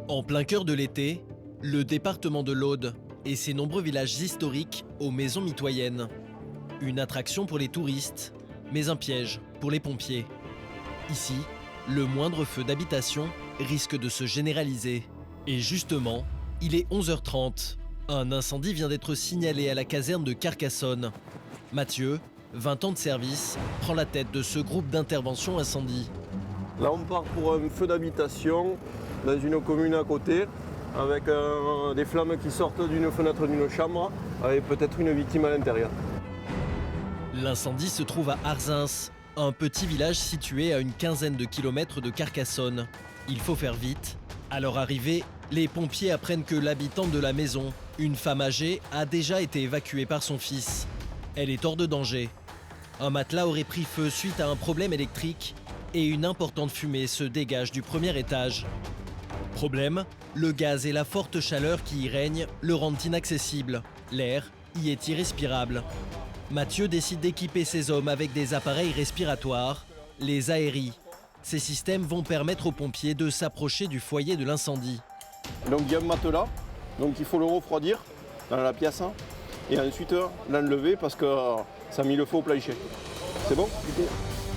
En plein cœur de l'été, le département de l'Aude et ses nombreux villages historiques aux maisons mitoyennes. Une attraction pour les touristes, mais un piège pour les pompiers. Ici, le moindre feu d'habitation risque de se généraliser. Et justement, il est 11h30. Un incendie vient d'être signalé à la caserne de Carcassonne. Mathieu, 20 ans de service, prend la tête de ce groupe d'intervention incendie. Là, on part pour un feu d'habitation dans une commune à côté, avec des flammes qui sortent d'une fenêtre d'une chambre, avec peut-être une victime à l'intérieur. L'incendie se trouve à Arzins, un petit village situé à une quinzaine de kilomètres de Carcassonne. Il faut faire vite. À leur arrivée, les pompiers apprennent que l'habitante de la maison, une femme âgée, a déjà été évacuée par son fils. Elle est hors de danger. Un matelas aurait pris feu suite à un problème électrique et une importante fumée se dégage du premier étage. Problème, le gaz et la forte chaleur qui y règne le rendent inaccessible. L'air y est irrespirable. Mathieu décide d'équiper ses hommes avec des appareils respiratoires, les aéries. Ces systèmes vont permettre aux pompiers de s'approcher du foyer de l'incendie. Donc il y a un matelas, donc il faut le refroidir dans la pièce et ensuite l'enlever parce que ça a mis le feu au plancher. C'est bon?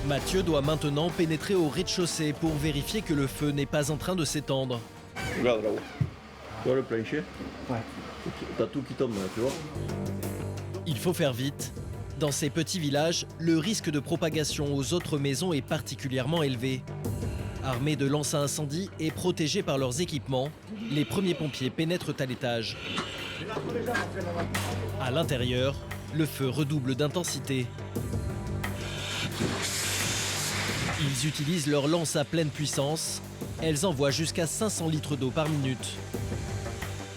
Mathieu doit maintenant pénétrer au rez-de-chaussée pour vérifier que le feu n'est pas en train de s'étendre. Regarde là-haut. Tu vois le plancher? Ouais. T'as tout qui tombe là, tu vois? Il faut faire vite. Dans ces petits villages, le risque de propagation aux autres maisons est particulièrement élevé. Armés de lances à incendie et protégés par leurs équipements, les premiers pompiers pénètrent à l'étage. À l'intérieur, le feu redouble d'intensité. Ils utilisent leurs lances à pleine puissance. Elles envoient jusqu'à 500 litres d'eau par minute.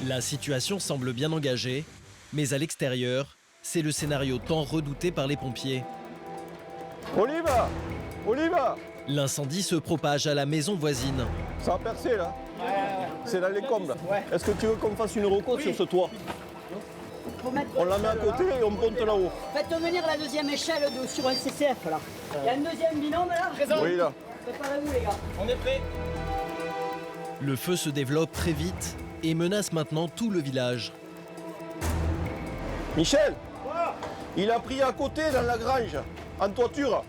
La situation semble bien engagée, mais à l'extérieur, c'est le scénario tant redouté par les pompiers. Oliva! Oliva! L'incendie se propage à la maison voisine. Ça a percé là? Ouais. C'est dans les combles. Ouais. Est-ce que tu veux qu'on fasse une recote sur ce toit? On la met à côté et on monte là-haut. Faites venir la deuxième échelle sur un CCF là. Il y a un deuxième binôme là. Présent. Oui là. Préparez-vous les gars. On est prêts. Le feu se développe très vite et menace maintenant tout le village. Michel! Il a pris à côté dans la grange, en toiture.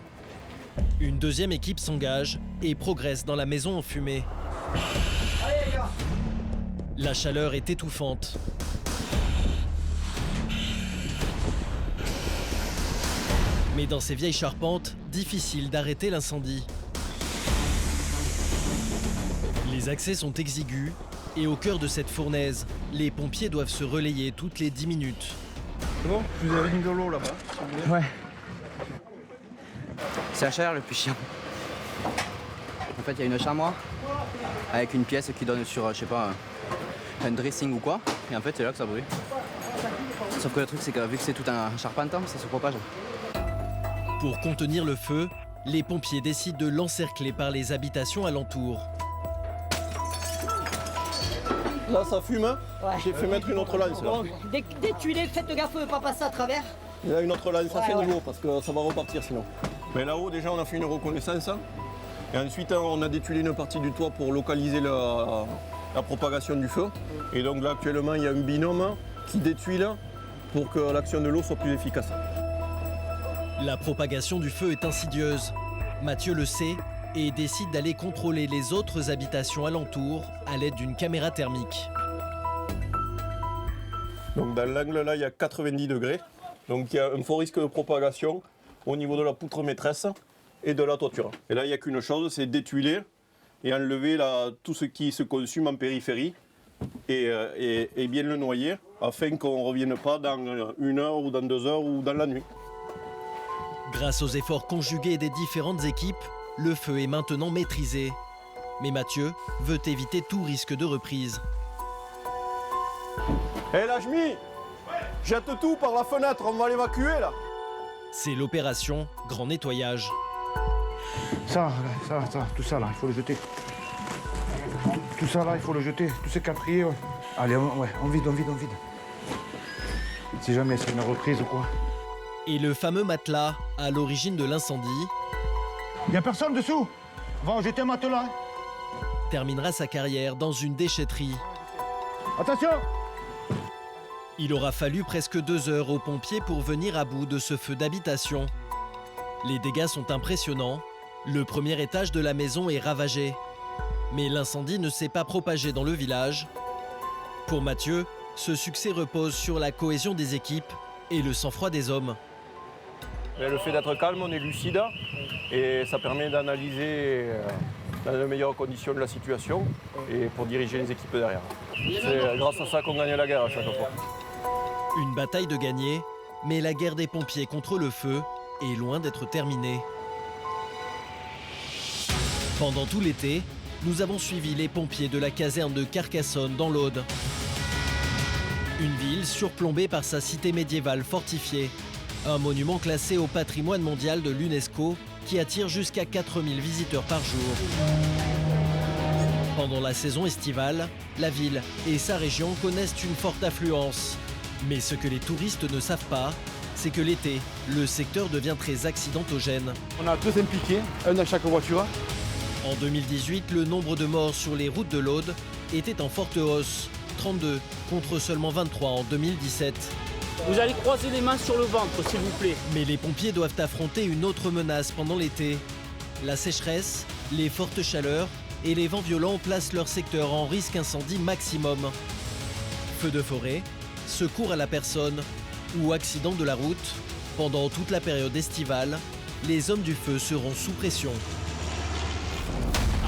Une deuxième équipe s'engage et progresse dans la maison en fumée. Allez les gars. La chaleur est étouffante. Mais dans ces vieilles charpentes, difficile d'arrêter l'incendie. Les accès sont exigus et au cœur de cette fournaise, les pompiers doivent se relayer toutes les 10 minutes. C'est bon? Je vous avais mis de l'eau là-bas. Ouais. C'est la chaleur le plus chiant. En fait, il y a une chambre avec une pièce qui donne sur, je sais pas, un dressing ou quoi. Et en fait, c'est là que ça brûle. Sauf que le truc, c'est que vu que c'est tout en charpente, ça se propage. Pour contenir le feu, les pompiers décident de l'encercler par les habitations alentours. Là ça fume, hein? Ouais. J'ai fait mettre une autre lance là. Bon, dès tu les faites gaffe de ne pas passer à travers. Il y a une autre lance à Ouais, ce ouais. niveau parce que ça va repartir sinon. Mais là-haut déjà on a fait une reconnaissance. Et ensuite on a détuilé une partie du toit pour localiser la propagation du feu. Et donc là actuellement il y a un binôme qui détuile pour que l'action de l'eau soit plus efficace. La propagation du feu est insidieuse. Mathieu le sait et décide d'aller contrôler les autres habitations alentours à l'aide d'une caméra thermique. Donc dans l'angle là il y a 90 degrés. Donc il y a un fort risque de propagation au niveau de la poutre maîtresse et de la toiture. Et là il n'y a qu'une chose, c'est d'étuiler et enlever tout ce qui se consume en périphérie et bien le noyer afin qu'on ne revienne pas dans 1 heure ou dans 2 heures ou dans la nuit. Grâce aux efforts conjugués des différentes équipes, le feu est maintenant maîtrisé. Mais Mathieu veut éviter tout risque de reprise. Hé Lajmi, jette tout par la fenêtre, on va l'évacuer là. C'est l'opération Grand Nettoyage. Ça, tout ça là, il faut le jeter. Tout ça là, il faut le jeter. Tous ces capriers, ouais. Allez, on vide. Si jamais c'est une reprise ou quoi. Et le fameux matelas à l'origine de l'incendie, Y a personne dessous. Va jeter un matelas. terminera sa carrière dans une déchetterie. Attention! Il aura fallu presque 2 heures aux pompiers pour venir à bout de ce feu d'habitation. Les dégâts sont impressionnants. Le premier étage de la maison est ravagé. Mais l'incendie ne s'est pas propagé dans le village. Pour Mathieu, ce succès repose sur la cohésion des équipes et le sang-froid des hommes. Mais le fait d'être calme, on est lucide et ça permet d'analyser dans les meilleures conditions de la situation et pour diriger les équipes derrière. C'est grâce à ça qu'on gagne la guerre à chaque fois. Une bataille de gagner, mais la guerre des pompiers contre le feu est loin d'être terminée. Pendant tout l'été, nous avons suivi les pompiers de la caserne de Carcassonne dans l'Aude. Une ville surplombée par sa cité médiévale fortifiée. Un monument classé au patrimoine mondial de l'UNESCO qui attire jusqu'à 4000 visiteurs par jour. Pendant la saison estivale, la ville et sa région connaissent une forte affluence. Mais ce que les touristes ne savent pas, c'est que l'été, le secteur devient très accidentogène. On a 2 impliqués, un à chaque voiture. En 2018, le nombre de morts sur les routes de l'Aude était en forte hausse, 32 contre seulement 23 en 2017. Vous allez croiser les mains sur le ventre, s'il vous plaît. Mais les pompiers doivent affronter une autre menace pendant l'été. La sécheresse, les fortes chaleurs et les vents violents placent leur secteur en risque incendie maximum. Feux de forêt, secours à la personne ou accident de la route, pendant toute la période estivale, les hommes du feu seront sous pression.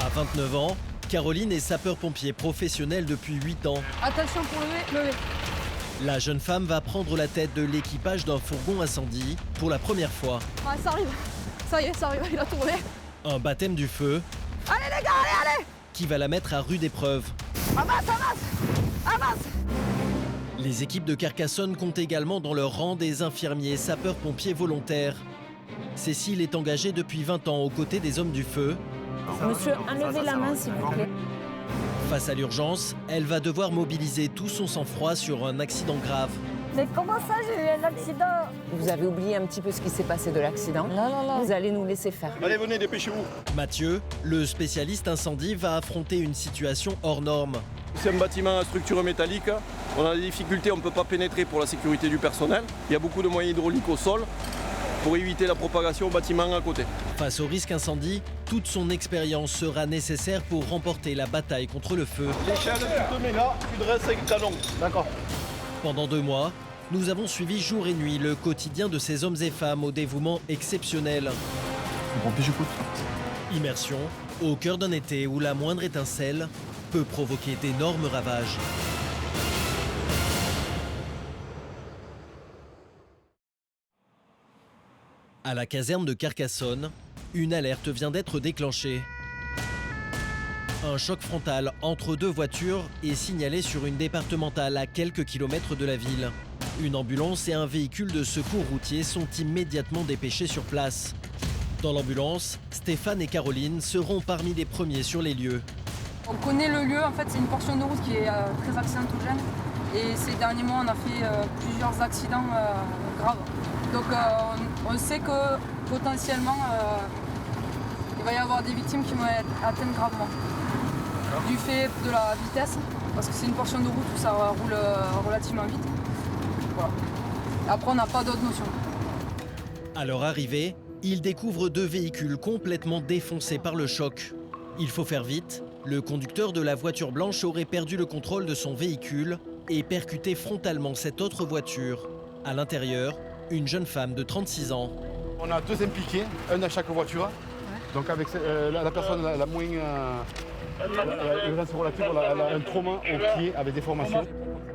À 29 ans, Caroline est sapeur-pompier professionnel depuis 8 ans. Attention pour lever. La jeune femme va prendre la tête de l'équipage d'un fourgon incendie pour la première fois. Ah, ça arrive. Ça y est, ça arrive, il a tourné. Un baptême du feu Allez les gars, allez! qui va la mettre à rude épreuve. Avance! Les équipes de Carcassonne comptent également dans leur rang des infirmiers sapeurs-pompiers volontaires. Cécile est engagée depuis 20 ans aux côtés des hommes du feu. Monsieur, enlevez la main s'il vous plaît. Face à l'urgence, elle va devoir mobiliser tout son sang-froid sur un accident grave. Mais comment ça, j'ai eu un accident? Vous avez oublié un petit peu ce qui s'est passé de l'accident. Non. Vous allez nous laisser faire. Allez, venez, dépêchez-vous. Mathieu, le spécialiste incendie, va affronter une situation hors norme. C'est un bâtiment à structure métallique. On a des difficultés, on ne peut pas pénétrer pour la sécurité du personnel. Il y a beaucoup de moyens hydrauliques au sol pour éviter la propagation au bâtiment à côté. Face au risque incendie, toute son expérience sera nécessaire pour remporter la bataille contre le feu. L'échelle, tu te mets là, tu dresses avec le canon. D'accord. Pendant 2 mois, nous avons suivi jour et nuit le quotidien de ces hommes et femmes au dévouement exceptionnel. Pompier, j'écoute. Immersion au cœur d'un été où la moindre étincelle peut provoquer d'énormes ravages. À la caserne de Carcassonne, une alerte vient d'être déclenchée. Un choc frontal entre 2 voitures est signalé sur une départementale à quelques kilomètres de la ville. Une ambulance et un véhicule de secours routier sont immédiatement dépêchés sur place. Dans l'ambulance, Stéphane et Caroline seront parmi les premiers sur les lieux. On connaît le lieu, en fait, c'est une portion de route qui est très accidentogène. Et ces derniers mois, on a fait plusieurs accidents graves. Donc on sait que potentiellement, il va y avoir des victimes qui vont être atteintes gravement. Du fait de la vitesse, parce que c'est une portion de route où ça roule relativement vite. Voilà. Après, on n'a pas d'autres notions. À leur arrivée, ils découvrent 2 véhicules complètement défoncés par le choc. Il faut faire vite. Le conducteur de la voiture blanche aurait perdu le contrôle de son véhicule et percuté frontalement cette autre voiture. À l'intérieur, une jeune femme de 36 ans. On a 2 impliqués, un à chaque voiture. Ouais. Donc avec la personne la moins... l'urgence relative, elle a un trauma au pied avec des formations.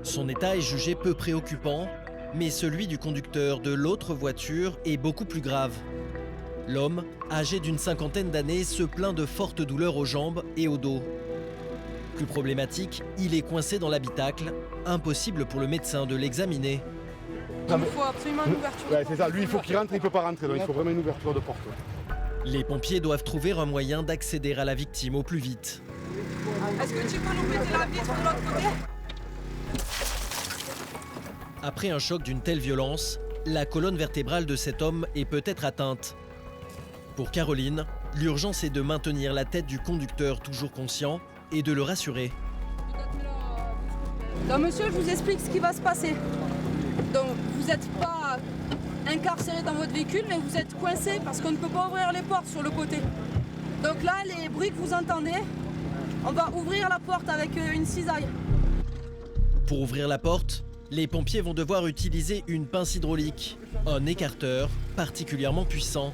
Son état est jugé peu préoccupant, mais celui du conducteur de l'autre voiture est beaucoup plus grave. L'homme, âgé d'une 50aine d'années, se plaint de fortes douleurs aux jambes et au dos. Plus problématique, il est coincé dans l'habitacle, impossible pour le médecin de l'examiner. Il faut absolument une ouverture. Ouais, c'est ça, lui il faut qu'il rentre, il ne peut pas rentrer, donc il faut vraiment une ouverture de porte. Les pompiers doivent trouver un moyen d'accéder à la victime au plus vite. Est-ce que tu peux nous péter la vitre de l'autre côté? Après un choc d'une telle violence, la colonne vertébrale de cet homme est peut-être atteinte. Pour Caroline, l'urgence est de maintenir la tête du conducteur toujours conscient et de le rassurer. Donc monsieur, je vous explique ce qui va se passer. Donc vous n'êtes pas incarcéré dans votre véhicule, mais vous êtes coincé parce qu'on ne peut pas ouvrir les portes sur le côté. Donc là, les bruits que vous entendez, on va ouvrir la porte avec une cisaille. Pour ouvrir la porte, les pompiers vont devoir utiliser une pince hydraulique, un écarteur particulièrement puissant.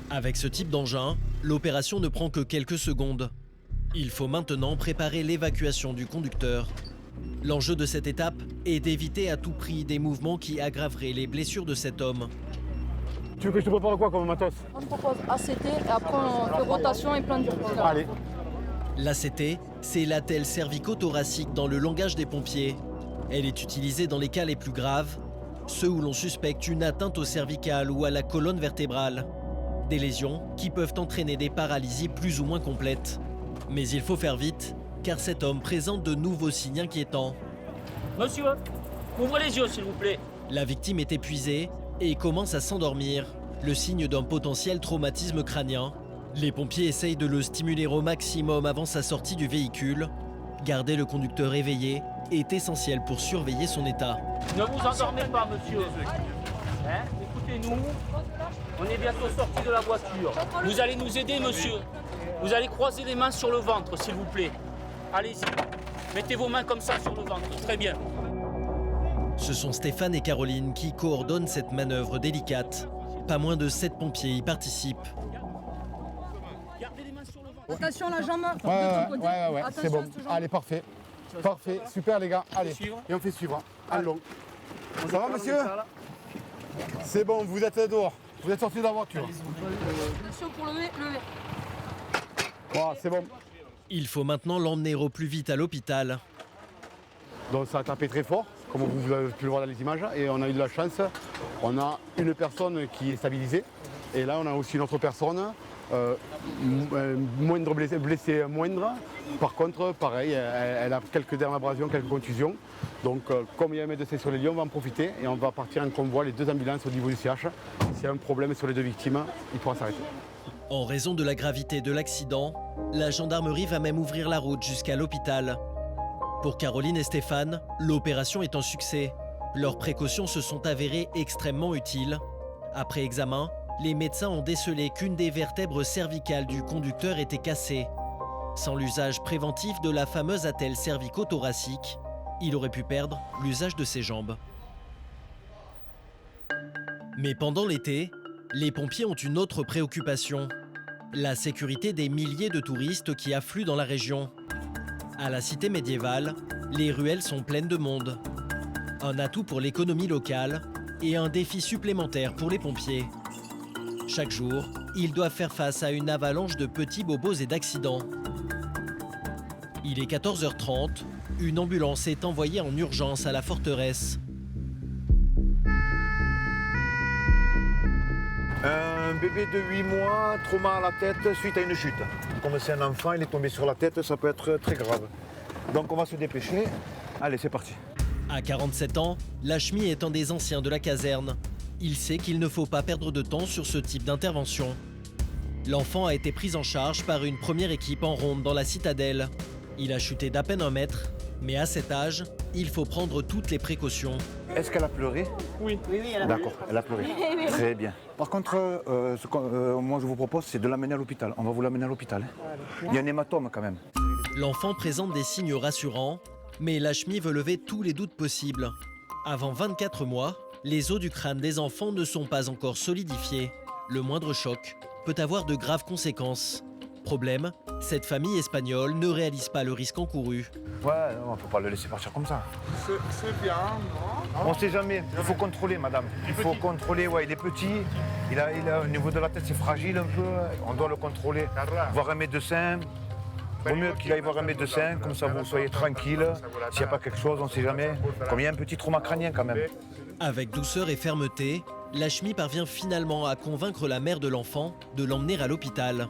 Avec ce type d'engin, l'opération ne prend que quelques secondes. Il faut maintenant préparer l'évacuation du conducteur. L'enjeu de cette étape est d'éviter à tout prix des mouvements qui aggraveraient les blessures de cet homme. Tu veux que je te prépare quoi comme matos? On propose ACT et après on fait rotation et plein de trucs. Allez. L'ACT, c'est l'attelle cervico-thoracique dans le langage des pompiers. Elle est utilisée dans les cas les plus graves, ceux où l'on suspecte une atteinte au cervical ou à la colonne vertébrale. Des lésions qui peuvent entraîner des paralysies plus ou moins complètes. Mais il faut faire vite, car cet homme présente de nouveaux signes inquiétants. Monsieur, ouvrez les yeux s'il vous plaît. La victime est épuisée et commence à s'endormir, le signe d'un potentiel traumatisme crânien. Les pompiers essayent de le stimuler au maximum avant sa sortie du véhicule. Garder le conducteur éveillé est essentiel pour surveiller son état. Ne vous endormez pas monsieur. Hein, écoutez-nous, on est bientôt sorti de la voiture. Vous allez nous aider monsieur. Vous allez croiser les mains sur le ventre s'il vous plaît. Allez-y, mettez vos mains comme ça sur le ventre, très bien. Ce sont Stéphane et Caroline qui coordonnent cette manœuvre délicate. Pas moins de 7 pompiers y participent. Gardez les mains sur le ventre. Attention la jambe de ton côté. Ouais, Attention c'est bon. à cette jambe. Allez, parfait. Parfait, super les gars. Allez, Suivre. et on fait suivre. Allons. Ça va monsieur? C'est bon, vous êtes dehors. Vous êtes sortis de la voiture. Attention pour lever. Voilà, c'est bon. Il faut maintenant l'emmener au plus vite à l'hôpital. Donc ça a tapé très fort, comme vous avez pu le voir dans les images. Et on a eu de la chance. On a une personne qui est stabilisée. Et là, on a aussi une autre personne, moindre blessée moindre. Par contre, pareil, elle a quelques dermabrasions, quelques contusions. Donc, comme il y a un médecin sur les lieux, on va en profiter et on va partir en convoi, les 2 ambulances au niveau du CH. S'il y a un problème sur les 2 victimes, il pourra s'arrêter. En raison de la gravité de l'accident, la gendarmerie va même ouvrir la route jusqu'à l'hôpital. Pour Caroline et Stéphane, l'opération est un succès. Leurs précautions se sont avérées extrêmement utiles. Après examen, les médecins ont décelé qu'une des vertèbres cervicales du conducteur était cassée. Sans l'usage préventif de la fameuse attelle cervico-thoracique, il aurait pu perdre l'usage de ses jambes. Mais pendant l'été, les pompiers ont une autre préoccupation, la sécurité des milliers de touristes qui affluent dans la région. À la cité médiévale, les ruelles sont pleines de monde. Un atout pour l'économie locale et un défi supplémentaire pour les pompiers. Chaque jour, ils doivent faire face à une avalanche de petits bobos et d'accidents. Il est 14h30, une ambulance est envoyée en urgence à la forteresse. Un bébé de 8 mois, trauma à la tête suite à une chute. Comme c'est un enfant, il est tombé sur la tête, ça peut être très grave. Donc on va se dépêcher. Allez, c'est parti. À 47 ans, Lachmi est un des anciens de la caserne. Il sait qu'il ne faut pas perdre de temps sur ce type d'intervention. L'enfant a été pris en charge par une première équipe en ronde dans la citadelle. Il a chuté d'à peine 1 mètre, mais à cet âge, il faut prendre toutes les précautions. Est-ce qu'elle a pleuré? Oui. elle a D'accord, elle a pleuré. Très bien. Par contre, moi je vous propose, c'est de l'amener à l'hôpital. On va vous l'amener à l'hôpital. Il y a un hématome quand même. L'enfant présente des signes rassurants, mais Lachmi veut lever tous les doutes possibles. Avant 24 mois, les os du crâne des enfants ne sont pas encore solidifiés. Le moindre choc peut avoir de graves conséquences. Problème, cette famille espagnole ne réalise pas le risque encouru. Ouais, on ne peut pas le laisser partir comme ça. C'est bien, non? On ne sait jamais. Il faut contrôler, madame. Il faut contrôler, ouais, il est petit. Il a, au niveau de la tête, c'est fragile un peu. On doit le contrôler. Voir un médecin. Vaut mieux qu'il aille voir un médecin, comme ça vous soyez tranquille. S'il n'y a pas quelque chose, on ne sait jamais. Comme il y a un petit trauma crânien quand même. Avec douceur et fermeté, Lachmi parvient finalement à convaincre la mère de l'enfant de l'emmener à l'hôpital.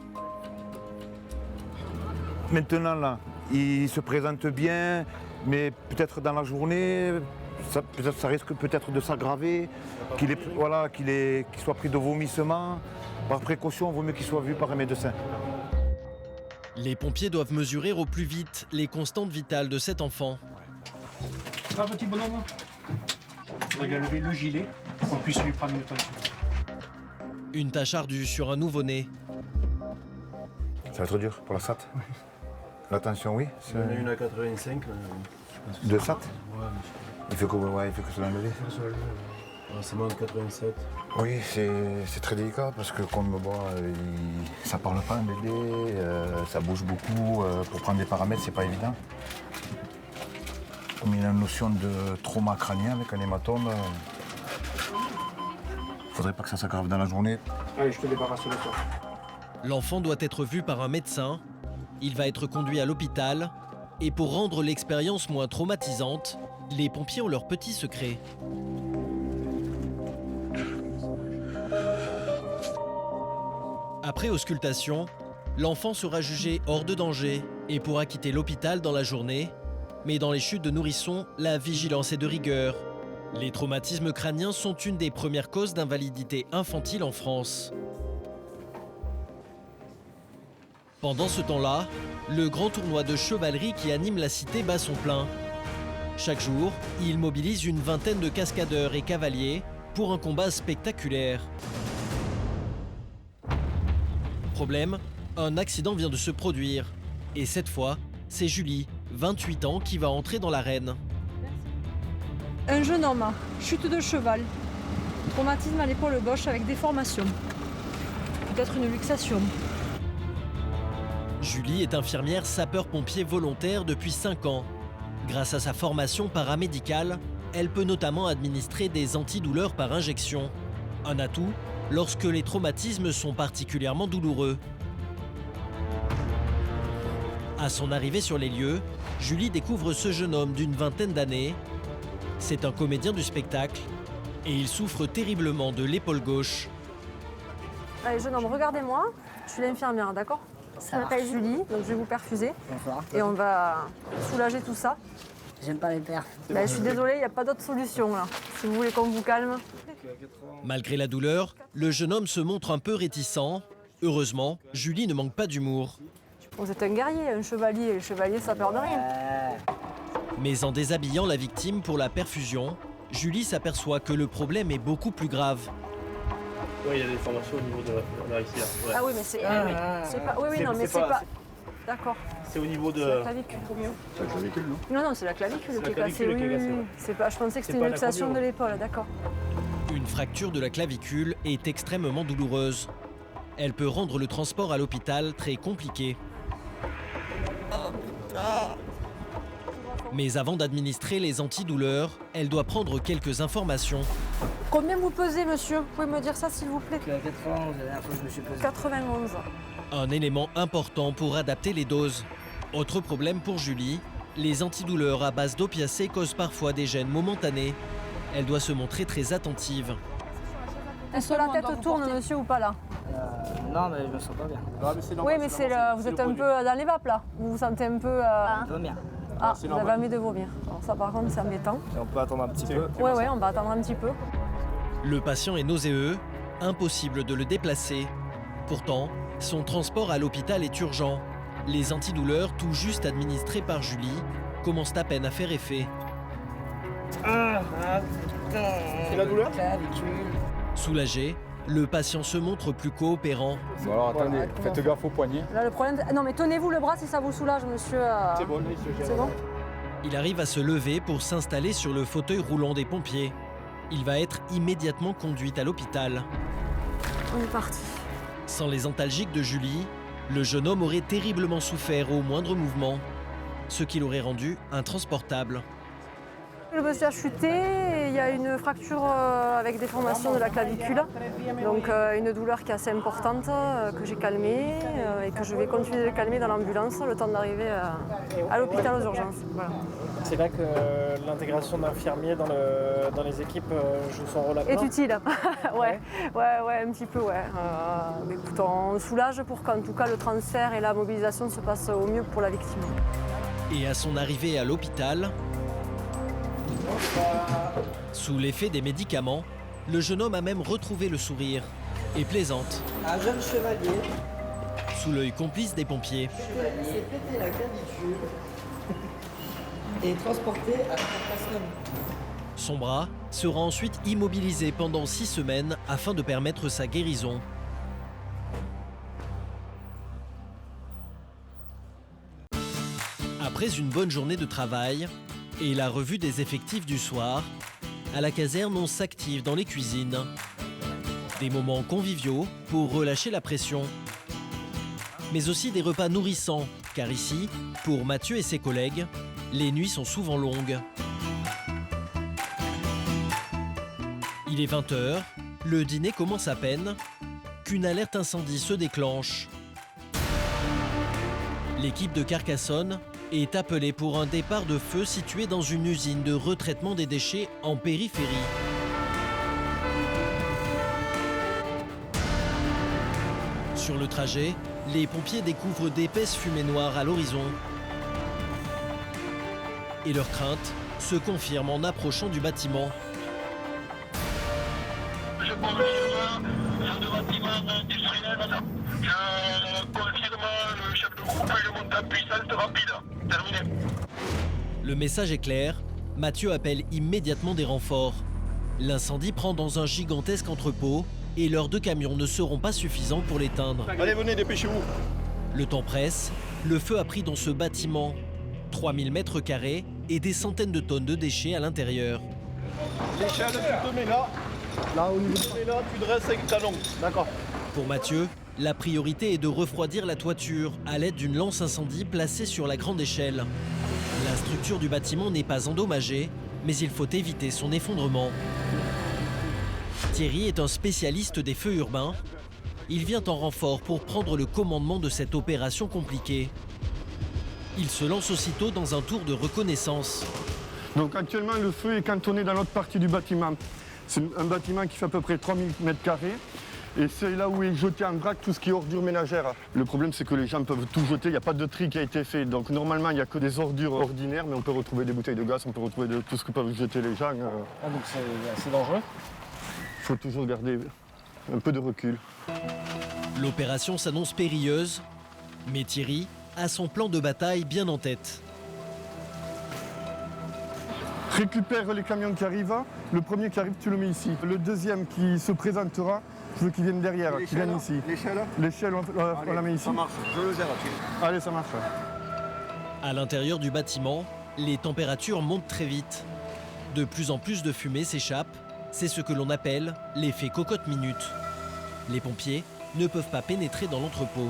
Maintenant, là, il se présente bien, mais peut-être dans la journée, ça risque peut-être de s'aggraver, qu'il soit pris de vomissements. Par précaution, il vaut mieux qu'il soit vu par un médecin. Les pompiers doivent mesurer au plus vite les constantes vitales de cet enfant. Un petit bonhomme. Il faudrait bien lever le gilet pour qu'on puisse lui prendre une tension. Une tâche ardue sur un nouveau-né. Ça va être dur pour la SAT. La tension, oui. Il y en a une à 85. De SAT. Ouais, Il fait que se l'enlever. c'est moins de 87. Oui, c'est très délicat parce que comme ça parle pas un bébé, ça bouge beaucoup. Pour prendre des paramètres, c'est pas évident. Comme il y a une notion de trauma crânien avec un hématome, faudrait pas que ça s'aggrave dans la journée. Allez, je te débarrasse le soir. L'enfant doit être vu par un médecin. Il va être conduit à l'hôpital. Et pour rendre l'expérience moins traumatisante, les pompiers ont leur petit secret. Après auscultation, l'enfant sera jugé hors de danger et pourra quitter l'hôpital dans la journée. Mais dans les chutes de nourrissons, la vigilance est de rigueur. Les traumatismes crâniens sont une des premières causes d'invalidité infantile en France. Pendant ce temps-là, le grand tournoi de chevalerie qui anime la cité bat son plein. Chaque jour, il mobilise une vingtaine de cascadeurs et cavaliers pour un combat spectaculaire. Problème, un accident vient de se produire. Et cette fois, c'est Julie, 28 ans, qui va entrer dans l'arène. Un jeune homme, chute de cheval, traumatisme à l'épaule gauche avec déformation. Peut-être une luxation. Julie est infirmière sapeur-pompier volontaire depuis 5 ans. Grâce à sa formation paramédicale, elle peut notamment administrer des antidouleurs par injection. Un atout lorsque les traumatismes sont particulièrement douloureux. À son arrivée sur les lieux, Julie découvre ce jeune homme d'une vingtaine d'années. C'est un comédien du spectacle et il souffre terriblement de l'épaule gauche. Allez, jeune homme, regardez-moi. Je suis l'infirmière, d'accord? Je m'appelle Julie, donc je vais vous perfuser. Bonsoir. Et on va soulager tout ça. J'aime pas les perfs. Ben, je suis désolée, il n'y a pas d'autre solution là. Si vous voulez qu'on vous calme. Malgré la douleur, le jeune homme se montre un peu réticent. Heureusement, Julie ne manque pas d'humour. Vous êtes un guerrier, un chevalier. Et le chevalier, ça peur de rien. Mais en déshabillant la victime pour la perfusion, Julie s'aperçoit que le problème est beaucoup plus grave. Oui, il y a des formations au niveau de là, ici. Là. Ouais. Ah oui, mais c'est pas. Oui, non, mais c'est pas. D'accord. C'est au niveau de. C'est la clavicule. C'est la clavicule, non? Non, c'est la clavicule qui est cassée. clavicule qui est cassée, Oui. ouais. C'est pas. Je pensais que C'est c'était pas une la luxation chromium. de l'épaule, d'accord. Une fracture de la clavicule est extrêmement douloureuse. Elle peut rendre le transport à l'hôpital très compliqué. Mais avant d'administrer les antidouleurs, elle doit prendre quelques informations. Combien vous pesez, monsieur? Vous pouvez me dire ça, s'il vous plaît? 91, la dernière fois que je me suis pesé. 91. Un élément important pour adapter les doses. Autre problème pour Julie, les antidouleurs à base d'opiacés causent parfois des gènes momentanés. Elle doit se montrer très attentive. Est-ce que la tête tourne, monsieur, ou pas là? Non, mais je me sens pas bien. Oui, mais vous êtes un peu dans les vapes là. Vous vous sentez un peu. Vomir. Ah, vous avez envie de vomir. Alors ça, par contre, c'est embêtant. On peut attendre un petit peu. Oui, on va attendre un petit peu. Le patient est nauséeux, impossible de le déplacer. Pourtant, son transport à l'hôpital est urgent. Les antidouleurs, tout juste administrés par Julie, commencent à peine à faire effet. C'est la douleur? Soulagé, le patient se montre plus coopérant. Bon alors attendez, faites gaffe au poignet. Là, le problème. Non, mais tenez-vous le bras si ça vous soulage, monsieur. C'est bon, il se gère. C'est bon? Il arrive à se lever pour s'installer sur le fauteuil roulant des pompiers. Il va être immédiatement conduit à l'hôpital. On est parti. Sans les antalgiques de Julie, le jeune homme aurait terriblement souffert au moindre mouvement, ce qui l'aurait rendu intransportable. Le monsieur a chuté, et il y a une fracture avec déformation de la clavicule, donc une douleur qui est assez importante, que j'ai calmée et que je vais continuer de calmer dans l'ambulance le temps d'arriver à l'hôpital aux urgences. Voilà. C'est là que l'intégration d'infirmiers dans les équipes joue son rôle à plein. Est utile. ouais, un petit peu, ouais. Mais écoute, on soulage pour qu'en tout cas le transfert et la mobilisation se passent au mieux pour la victime. Et à son arrivée à l'hôpital, sous l'effet des médicaments, le jeune homme a même retrouvé le sourire et plaisante. Un jeune chevalier. Sous l'œil complice des pompiers. S'est pété la clavicule et transporté à Carcassonne. Son bras sera ensuite immobilisé pendant 6 semaines afin de permettre sa guérison. Après une bonne journée de travail et la revue des effectifs du soir, à la caserne, on s'active dans les cuisines. Des moments conviviaux pour relâcher la pression. Mais aussi des repas nourrissants, car ici, pour Mathieu et ses collègues, les nuits sont souvent longues. Il est 20h, le dîner commence à peine, qu'une alerte incendie se déclenche. L'équipe de Carcassonne est appelée pour un départ de feu situé dans une usine de retraitement des déchets en périphérie. Sur le trajet, les pompiers découvrent d'épaisses fumées noires à l'horizon. Et leur crainte se confirme en approchant du bâtiment. Je confirme, c'est de bâtiment industriel, madame. Je confirme, le chef de groupe et je monte en puissance rapide. Terminé. Le message est clair, Mathieu appelle immédiatement des renforts. L'incendie prend dans un gigantesque entrepôt et leurs 2 camions ne seront pas suffisants pour l'éteindre. Allez, venez, dépêchez-vous. Le temps presse, le feu a pris dans ce bâtiment. 3000 mètres carrés et des centaines de tonnes de déchets à l'intérieur. L'échelle, tu te mets là. Là où tu te mets là, tu dresses avec le talon. D'accord. Pour Mathieu, la priorité est de refroidir la toiture à l'aide d'une lance incendie placée sur la grande échelle. La structure du bâtiment n'est pas endommagée, mais il faut éviter son effondrement. Thierry est un spécialiste des feux urbains. Il vient en renfort pour prendre le commandement de cette opération compliquée. Il se lance aussitôt dans un tour de reconnaissance. Donc actuellement, le feu est cantonné dans l'autre partie du bâtiment. C'est un bâtiment qui fait à peu près 3000 m². Et c'est là où est jeté en vrac tout ce qui est ordures ménagères. Le problème, c'est que les gens peuvent tout jeter, il n'y a pas de tri qui a été fait. Donc normalement, il n'y a que des ordures ordinaires, mais on peut retrouver des bouteilles de gaz, on peut retrouver tout ce que peuvent jeter les gens. Ah, donc c'est assez dangereux. Il faut toujours garder un peu de recul. L'opération s'annonce périlleuse, mais Thierry a son plan de bataille bien en tête. Récupère les camions qui arrivent. Le premier qui arrive, tu le mets ici. Le deuxième qui se présentera, je veux qu'il vienne derrière, qu'il vienne ici. L'échelle. L'échelle, on la met ici. Ça marche, je le gère. Allez, ça marche. À l'intérieur du bâtiment, les températures montent très vite. De plus en plus de fumée s'échappe. C'est ce que l'on appelle l'effet cocotte-minute. Les pompiers ne peuvent pas pénétrer dans l'entrepôt.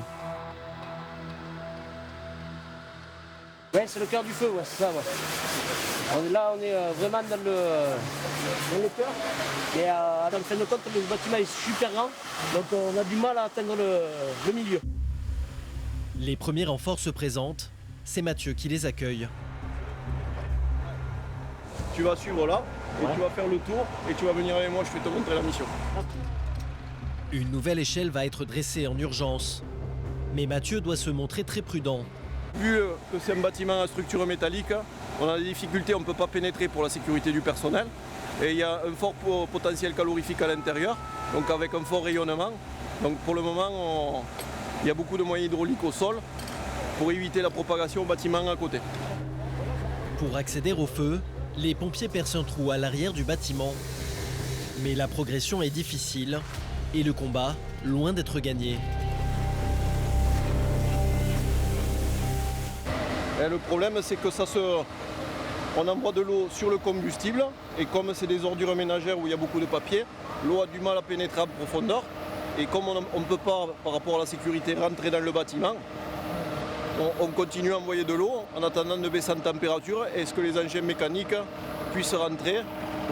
Ouais, c'est le cœur du feu, ouais, c'est ça. Ouais. On est vraiment dans le cœur. Et en fin de compte, le bâtiment est super grand, donc on a du mal à atteindre le milieu. Les premiers renforts se présentent. C'est Mathieu qui les accueille. Tu vas suivre là, et tu vas faire le tour, et tu vas venir avec moi, je vais te montrer la mission. Une nouvelle échelle va être dressée en urgence. Mais Mathieu doit se montrer très prudent. Vu que c'est un bâtiment à structure métallique, on a des difficultés, on ne peut pas pénétrer pour la sécurité du personnel. Et il y a un fort potentiel calorifique à l'intérieur, donc avec un fort rayonnement. Donc pour le moment, il y a beaucoup de moyens hydrauliques au sol pour éviter la propagation au bâtiment à côté. Pour accéder au feu, les pompiers percent un trou à l'arrière du bâtiment. Mais la progression est difficile et le combat loin d'être gagné. Et le problème, c'est que on envoie de l'eau sur le combustible, et comme c'est des ordures ménagères où il y a beaucoup de papier, l'eau a du mal à pénétrer en profondeur. Et comme on ne peut pas, par rapport à la sécurité, rentrer dans le bâtiment, on continue à envoyer de l'eau en attendant de baisser en température et ce que les engins mécaniques puissent rentrer,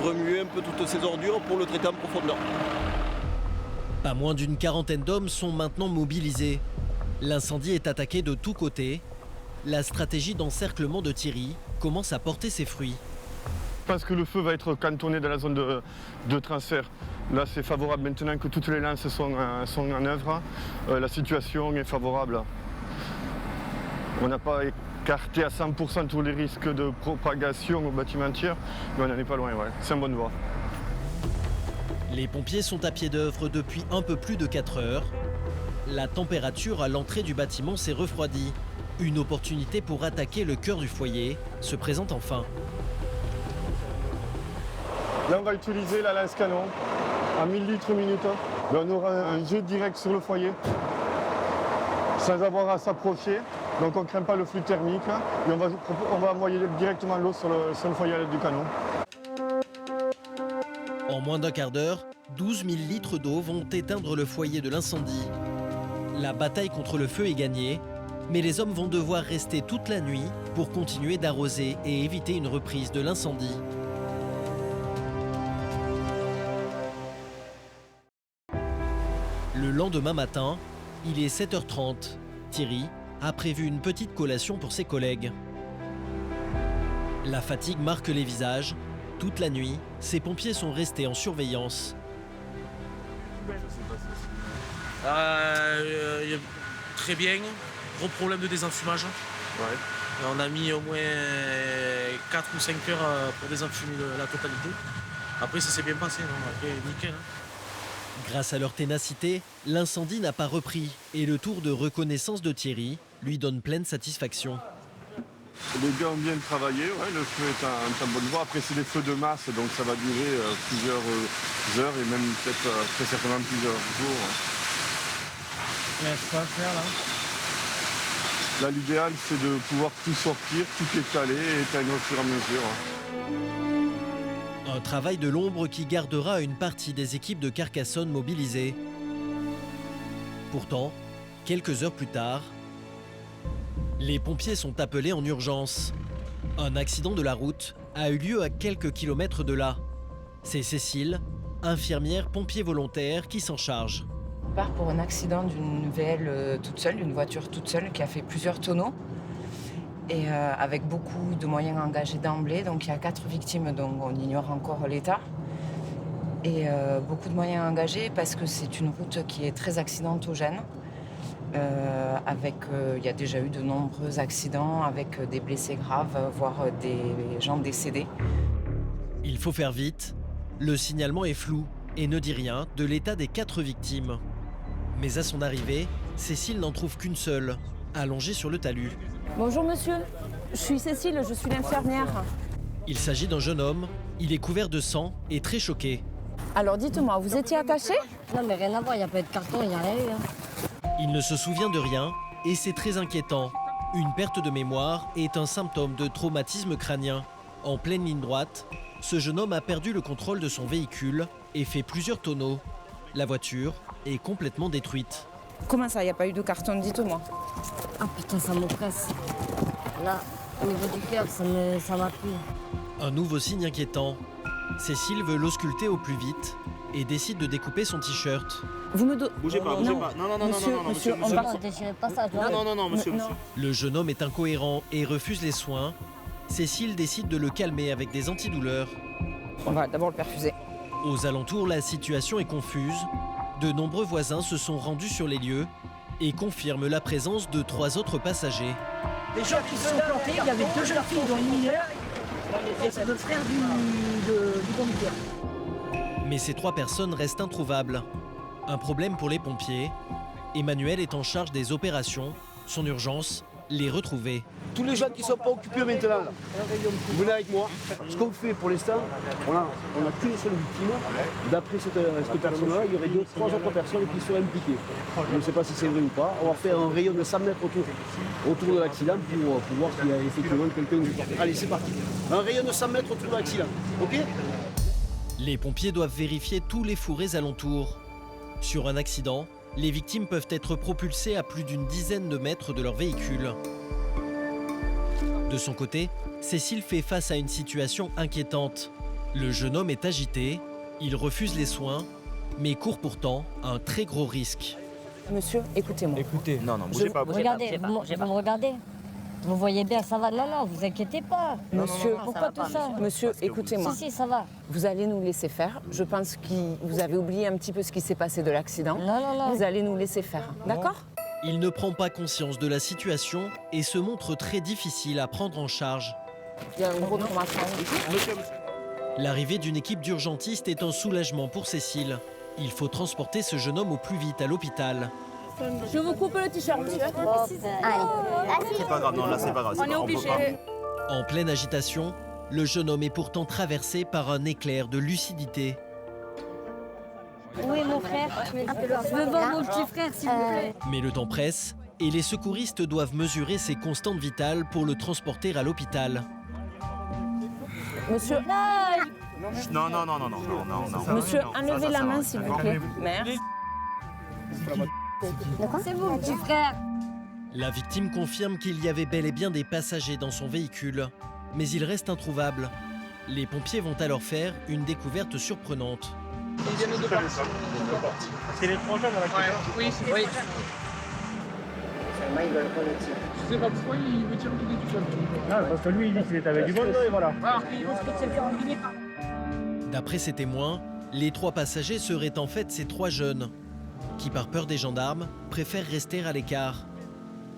remuer un peu toutes ces ordures pour le traiter en profondeur. Pas moins d'une quarantaine d'hommes sont maintenant mobilisés. L'incendie est attaqué de tous côtés. La stratégie d'encerclement de Thierry commence à porter ses fruits. Parce que le feu va être cantonné dans la zone de transfert. Là, c'est favorable maintenant que toutes les lances sont en œuvre. La situation est favorable. On n'a pas écarté à 100% tous les risques de propagation au bâtiment entier, mais on n'en est pas loin, ouais. C'est en bonne voie. Les pompiers sont à pied d'œuvre depuis un peu plus de 4 heures. La température à l'entrée du bâtiment s'est refroidie. Une opportunité pour attaquer le cœur du foyer se présente enfin. Là, on va utiliser la lance canon à 1000 litres minute. Là, on aura un jet direct sur le foyer sans avoir à s'approcher. Donc on ne craint pas le flux thermique et on va envoyer directement l'eau sur le foyer à l'aide du canon. En moins d'un quart d'heure, 12 000 litres d'eau vont éteindre le foyer de l'incendie. La bataille contre le feu est gagnée, mais les hommes vont devoir rester toute la nuit pour continuer d'arroser et éviter une reprise de l'incendie. Le lendemain matin, il est 7h30. Thierry a prévu une petite collation pour ses collègues. La fatigue marque les visages. Toute la nuit, ces pompiers sont restés en surveillance. Très bien, gros problème de désenfumage. Ouais. On a mis au moins 4 ou 5 heures pour désenfumer la totalité. Après ça s'est bien passé, après nickel. Grâce à leur ténacité, l'incendie n'a pas repris et le tour de reconnaissance de Thierry lui donne pleine satisfaction. Les gars ont bien travaillé, ouais, le feu est en bonne voie. Après c'est des feux de masse, donc ça va durer plusieurs heures et même peut-être très certainement plusieurs jours. Qu'est-ce qu'on va faire là? Là l'idéal c'est de pouvoir tout sortir, tout étaler et éteindre au fur et à mesure. Un travail de l'ombre qui gardera une partie des équipes de Carcassonne mobilisées. Pourtant, quelques heures plus tard, les pompiers sont appelés en urgence. Un accident de la route a eu lieu à quelques kilomètres de là. C'est Cécile, infirmière pompier volontaire, qui s'en charge. On part pour un accident d'une VL toute seule, d'une voiture toute seule qui a fait plusieurs tonneaux. Et avec beaucoup de moyens engagés d'emblée. Donc il y a 4 victimes dont on ignore encore l'état. Et beaucoup de moyens engagés parce que c'est une route qui est très accidentogène. Il y a déjà eu de nombreux accidents avec des blessés graves, voire des gens décédés. Il faut faire vite. Le signalement est flou et ne dit rien de l'état des 4 victimes. Mais à son arrivée, Cécile n'en trouve qu'une seule, allongée sur le talus. Bonjour monsieur, je suis Cécile, je suis l'infirmière. Il s'agit d'un jeune homme, il est couvert de sang et très choqué. Alors dites-moi, vous étiez attaché? Non mais rien à voir, il n'y a pas de carton, il n'y a rien eu. Il ne se souvient de rien et c'est très inquiétant. Une perte de mémoire est un symptôme de traumatisme crânien. En pleine ligne droite, ce jeune homme a perdu le contrôle de son véhicule et fait plusieurs tonneaux. La voiture est complètement détruite. Comment ça, il n'y a pas eu de carton? Dites-moi. Ah putain, ça me presse. Là, au niveau du cœur, ça va plus. Un nouveau signe inquiétant. Cécile veut l'ausculter au plus vite et décide de découper son t-shirt. Vous me bougez pas, bougez pas. Non, monsieur. Ne déchirez pas ça. Non, monsieur. Le jeune homme est incohérent et refuse les soins. Cécile décide de le calmer avec des antidouleurs. On va d'abord le perfuser. Aux alentours, la situation est confuse. De nombreux voisins se sont rendus sur les lieux et confirment la présence de 3 autres passagers. Les gens qui se sont plantés, il y avait 2 jeunes filles dont une mineure et c'est le frère du conducteur. Mais ces 3 personnes restent introuvables. Un problème pour les pompiers. Emmanuel est en charge des opérations. Son urgence, les retrouver. Tous les gens qui ne sont pas occupés maintenant, là, vous venez avec moi. Ce qu'on fait pour l'instant, on a qu'une seule victime. D'après cette personne-là, il y aurait 2 ou 3 autres personnes qui seraient impliquées. Je ne sais pas si c'est vrai ou pas. On va faire un rayon de 100 mètres autour de l'accident pour voir s'il y a effectivement quelqu'un. Allez, c'est parti. Un rayon de 100 mètres autour de l'accident. OK ? Les pompiers doivent vérifier tous les fourrés alentours. Sur un accident, les victimes peuvent être propulsées à plus d'une dizaine de mètres de leur véhicule. De son côté, Cécile fait face à une situation inquiétante. Le jeune homme est agité, il refuse les soins, mais court pourtant un très gros risque. Monsieur, écoutez-moi. Écoutez, non, bougez pas. Regardez, vous me regardez. Vous voyez bien, ça va. Non, vous inquiétez pas. Monsieur, pourquoi tout ça? Monsieur, écoutez-moi. Si, ça va. Vous allez nous laisser faire. Je pense que vous avez oublié un petit peu ce qui s'est passé de l'accident. Non. Vous allez nous laisser faire, d'accord? Il ne prend pas conscience de la situation et se montre très difficile à prendre en charge. Il y a un gros traumatisme. L'arrivée d'une équipe d'urgentistes est un soulagement pour Cécile. Il faut transporter ce jeune homme au plus vite à l'hôpital. Je vous coupe le t-shirt, monsieur. C'est pas grave, non, là c'est pas grave. On est obligé. En pleine agitation, le jeune homme est pourtant traversé par un éclair de lucidité. Où est mon frère? Je veux voir mon petit frère, s'il vous plaît. Mais le temps presse et les secouristes doivent mesurer ses constantes vitales pour le transporter à l'hôpital. Monsieur, Non. monsieur, enlevez la main, s'il vous plaît. Merci. C'est vous, mon petit frère. La victime confirme qu'il y avait bel et bien des passagers dans son véhicule, mais il reste introuvable. Les pompiers vont alors faire une découverte surprenante. C'est les 3 jeunes à la clé. Oui, c'est oui. Je sais pas pourquoi il veut tirer tout seul. Ah, parce que lui, il dit qu'il est avec du bon et voilà. D'après ces témoins, les 3 passagers seraient en fait ces 3 jeunes, qui par peur des gendarmes préfèrent rester à l'écart.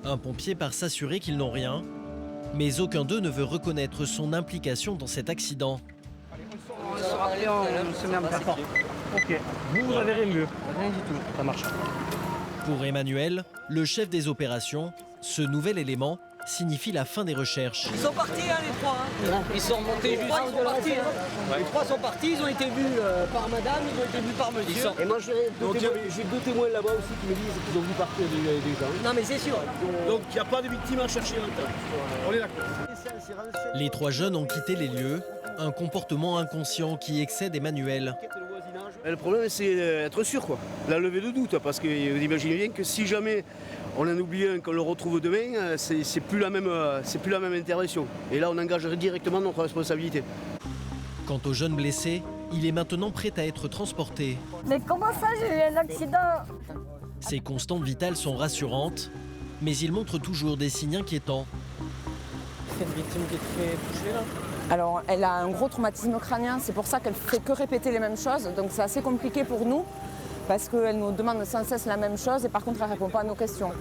Un pompier part s'assurer qu'ils n'ont rien, mais aucun d'eux ne veut reconnaître son implication dans cet accident. On se met en place. Ok. Vous avez rien mieux. Rien du tout. Ça marche. Pour Emmanuel, le chef des opérations, ce nouvel élément signifie la fin des recherches. Ils sont partis, hein, les 3. Hein. Ils sont montés juste. Ils sont partis. Hein. Les 3 sont partis, ils ont été vus par madame, ils ont été vus par monsieur. Et moi j'ai 2 témoins là-bas aussi qui me disent qu'ils ont vu partir des gens. Non mais c'est sûr. Donc il n'y a pas de victimes à chercher maintenant. On est d'accord. Les 3 jeunes ont quitté les lieux, un comportement inconscient qui excède Emmanuel. Le problème c'est être sûr quoi, la levée de doute, parce que vous imaginez bien que si jamais on en oublie un, qu'on le retrouve demain, c'est plus la même intervention. Et là on engage directement notre responsabilité. Quant au jeune blessé, il est maintenant prêt à être transporté. Mais comment ça, j'ai eu un accident? Ses constantes vitales sont rassurantes, mais il montre toujours des signes inquiétants. C'est une victime qui est très touchée là. Alors, elle a un gros traumatisme crânien, c'est pour ça qu'elle fait que répéter les mêmes choses. Donc c'est assez compliqué pour nous, parce qu'elle nous demande sans cesse la même chose et par contre elle ne répond pas à nos questions.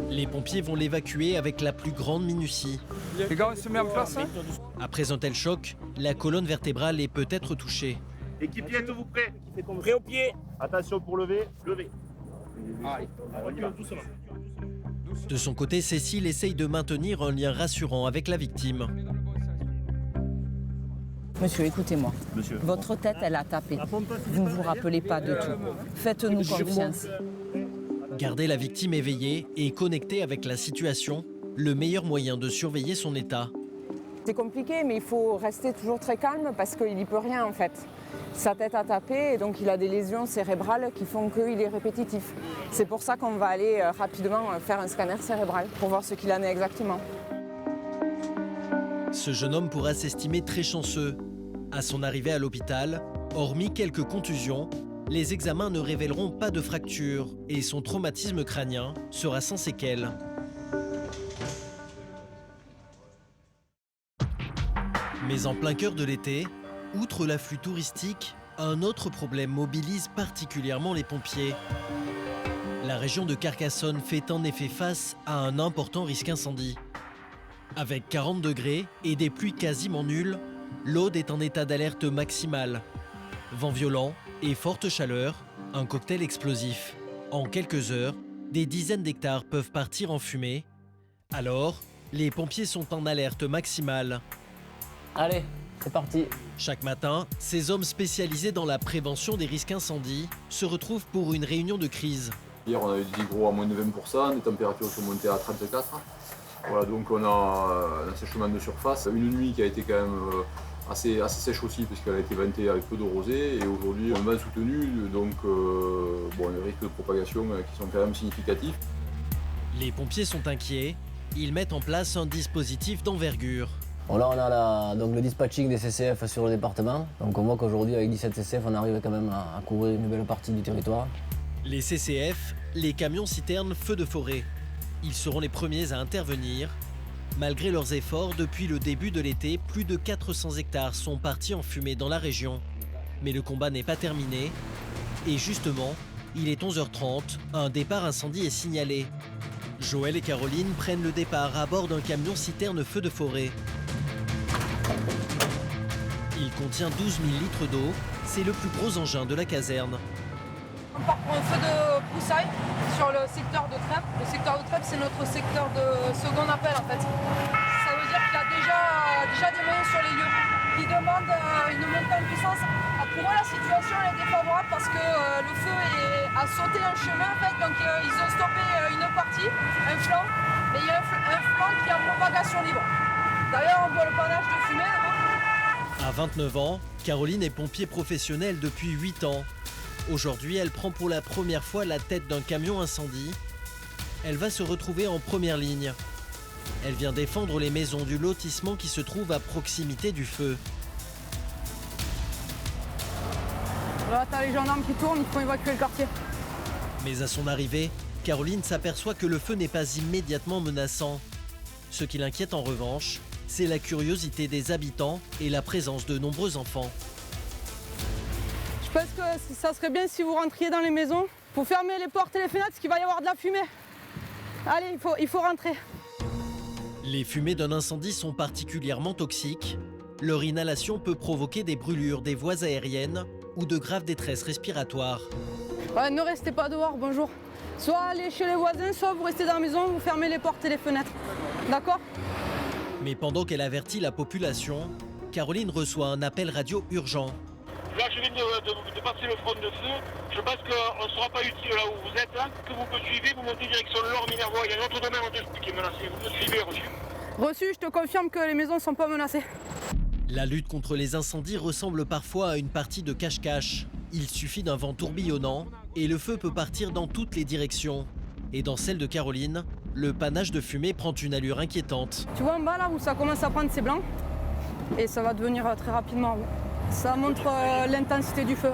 Les pompiers vont l'évacuer avec la plus grande minutie. Les gars, on se met en place. Hein. Après un tel choc, la colonne vertébrale est peut-être touchée. Équipier, êtes-vous prêt? Prêt au pied. Attention pour lever, levez. De son côté, Cécile essaye de maintenir un lien rassurant avec la victime. Monsieur, écoutez-moi. Votre tête, elle a tapé. Vous ne vous rappelez pas de tout. Faites-nous confiance. Garder la victime éveillée et connectée avec la situation, le meilleur moyen de surveiller son état. C'est compliqué, mais il faut rester toujours très calme parce qu'il n'y peut rien en fait. Sa tête a tapé et donc il a des lésions cérébrales qui font qu'il est répétitif. C'est pour ça qu'on va aller rapidement faire un scanner cérébral pour voir ce qu'il en est exactement. Ce jeune homme pourra s'estimer très chanceux. À son arrivée à l'hôpital, hormis quelques contusions, les examens ne révéleront pas de fracture et son traumatisme crânien sera sans séquelles. Mais en plein cœur de l'été, outre l'afflux touristique, un autre problème mobilise particulièrement les pompiers. La région de Carcassonne fait en effet face à un important risque incendie. Avec 40 degrés et des pluies quasiment nulles, l'Aude est en état d'alerte maximale. Vent violent et forte chaleur, un cocktail explosif. En quelques heures, des dizaines d'hectares peuvent partir en fumée. Alors, les pompiers sont en alerte maximale. Allez, c'est parti. Chaque matin, ces hommes spécialisés dans la prévention des risques incendies se retrouvent pour une réunion de crise. Hier, on avait des gros à moins de 20%, les températures sont montées à 34. Voilà, donc on a un assèchement de surface. Une nuit qui a été quand même assez sèche aussi, puisqu'elle a été ventée avec peu de rosée. Et aujourd'hui, un vent soutenu, donc les risques de propagation qui sont quand même significatifs. Les pompiers sont inquiets. Ils mettent en place un dispositif d'envergure. Bon, là, on a donc le dispatching des CCF sur le département. Donc on voit qu'aujourd'hui, avec 17 CCF, on arrive quand même à couvrir une belle partie du territoire. Les CCF, les camions-citernes feux de forêt. Ils seront les premiers à intervenir. Malgré leurs efforts, depuis le début de l'été, plus de 400 hectares sont partis en fumée dans la région. Mais le combat n'est pas terminé. Et justement, il est 11h30, un départ incendie est signalé. Joël et Caroline prennent le départ à bord d'un camion-citerne feu de forêt. Il contient 12 000 litres d'eau. C'est le plus gros engin de la caserne. On part pour un feu de broussailles sur le secteur de Trèbes. Le secteur de Trèbes, c'est notre secteur de second appel en fait. Ça veut dire qu'il y a déjà des moyens sur les lieux qui demandent une montée en puissance. Pour eux, la situation elle est défavorable parce que le feu a sauté un chemin en fait, donc ils ont stoppé une partie, un flanc, mais il y a un flanc qui est en propagation libre. D'ailleurs, on voit le panache de fumée là-bas. À 29 ans, Caroline est pompier professionnelle depuis 8 ans. Aujourd'hui, elle prend pour la première fois la tête d'un camion incendie. Elle va se retrouver en première ligne. Elle vient défendre les maisons du lotissement qui se trouve à proximité du feu. Là, t'as les gendarmes qui tournent, il faut évacuer le quartier. Mais à son arrivée, Caroline s'aperçoit que le feu n'est pas immédiatement menaçant. Ce qui l'inquiète en revanche, c'est la curiosité des habitants et la présence de nombreux enfants. Je pense que ça serait bien si vous rentriez dans les maisons pour fermer les portes et les fenêtres parce qu'il va y avoir de la fumée. Allez, il faut rentrer. Les fumées d'un incendie sont particulièrement toxiques. Leur inhalation peut provoquer des brûlures des voies aériennes ou de graves détresses respiratoires. Ouais, ne restez pas dehors, bonjour. Soit allez chez les voisins, soit vous restez dans la maison, vous fermez les portes et les fenêtres. D'accord ? Mais pendant qu'elle avertit la population, Caroline reçoit un appel radio urgent. Là, je viens de passer le front de feu. Je pense qu'on ne sera pas utile là où vous êtes, hein, que vous me suivez, vous montez direction de l'Or, Minervois. Il y a un autre domaine en dessous qui est menacé. Vous me suivez, reçu. Reçu, je te confirme que les maisons ne sont pas menacées. La lutte contre les incendies ressemble parfois à une partie de cache-cache. Il suffit d'un vent tourbillonnant et le feu peut partir dans toutes les directions. Et dans celle de Caroline, le panache de fumée prend une allure inquiétante. Tu vois en bas là où ça commence à prendre ses blancs et ça va devenir très rapidement. Ça montre l'intensité du feu.